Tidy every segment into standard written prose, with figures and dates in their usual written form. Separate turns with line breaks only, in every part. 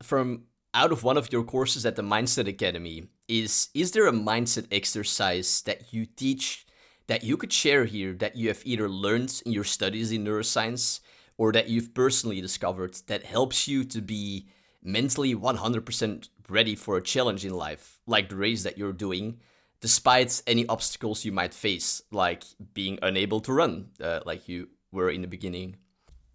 from out of one of your courses at the Mindset Academy, is there a mindset exercise that you teach that you could share here that you have either learned in your studies in neuroscience or that you've personally discovered that helps you to be mentally 100% ready for a challenge in life, like the race that you're doing, despite any obstacles you might face, like being unable to run, like you were in the beginning?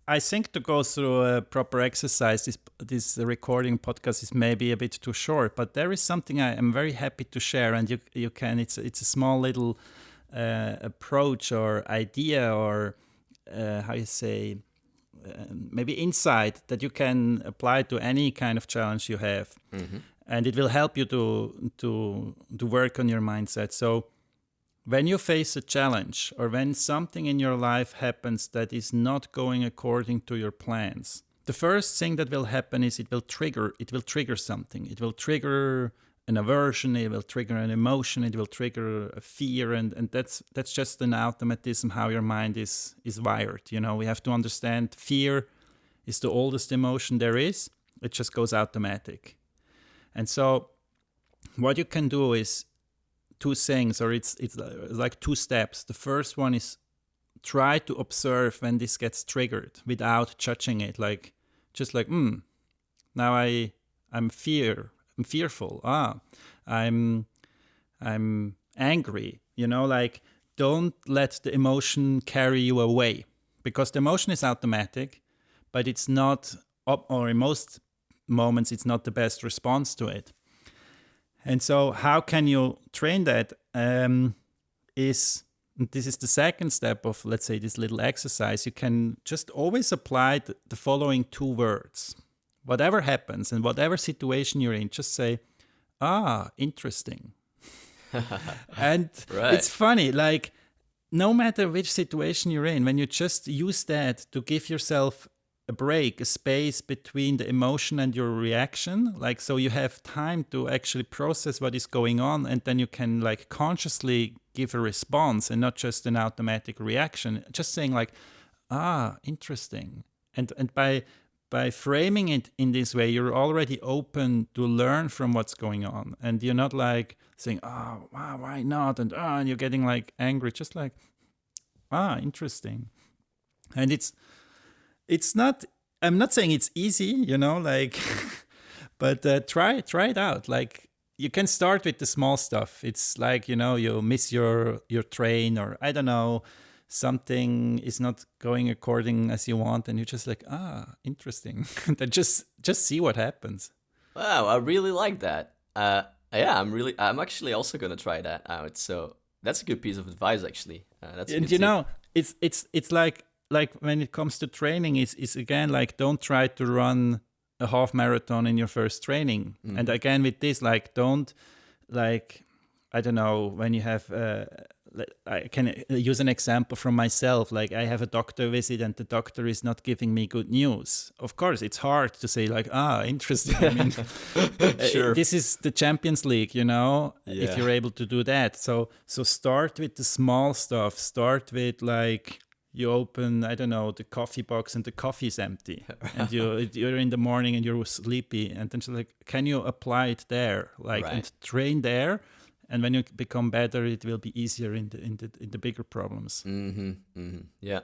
I think to go through a proper exercise, this recording podcast is maybe a bit too short, but there is something I am very happy to share, and you can. It's a small little approach or idea or how you say maybe insight that you can apply to any kind of challenge you have, and it will help you to work on your mindset. So when you face a challenge or when something in your life happens that is not going according to your plans, the first thing that will happen is it will trigger something. It will trigger an aversion, it will trigger an emotion, it will trigger a fear, and that's just an automatism how your mind is wired. We have to understand fear is the oldest emotion there is. It just goes automatic. And so what you can do is two things, or it's like two steps. The first one is try to observe when this gets triggered without judging it. Just like, now I'm fearful. I'm angry. Don't let the emotion carry you away, because the emotion is automatic, but it's not, or in most moments, it's not the best response to it. And so how can you train that? This is the second step of, let's say, this little exercise. You can just always apply the following two words. Whatever happens and whatever situation you're in, just say, interesting. And
Right.
It's funny, no matter which situation you're in, when you just use that to give yourself a break, a space between the emotion and your reaction, so you have time to actually process what is going on, and then you can consciously give a response and not just an automatic reaction. Just saying interesting. And by framing it in this way, you're already open to learn from what's going on, and you're not saying, wow, why not? And you're getting angry. Just interesting. And it's not, I'm not saying it's easy, but try it out. You can start with the small stuff. It's you miss your train, or I don't know, something is not going according as you want, and you're just interesting. Then just see what happens.
Wow, I really like that. Yeah, I'm actually also gonna try that out. So that's a good piece of advice, actually. That's a
And
good tip.
it's like when it comes to training, is again, don't try to run a half marathon in your first training. And again, with this, don't, I don't know, when you have, I can use an example from myself. I have a doctor visit and the doctor is not giving me good news. Of course, it's hard to say interesting. I mean,
Sure.
this is the Champions League, if you're able to do that. So start with the small stuff. Start with you open, I don't know, the coffee box and the coffee is empty. And you're in the morning and you're sleepy. And then she's can you apply it there?
Right.
And train there. And when you become better, it will be easier in the bigger problems.
Yeah.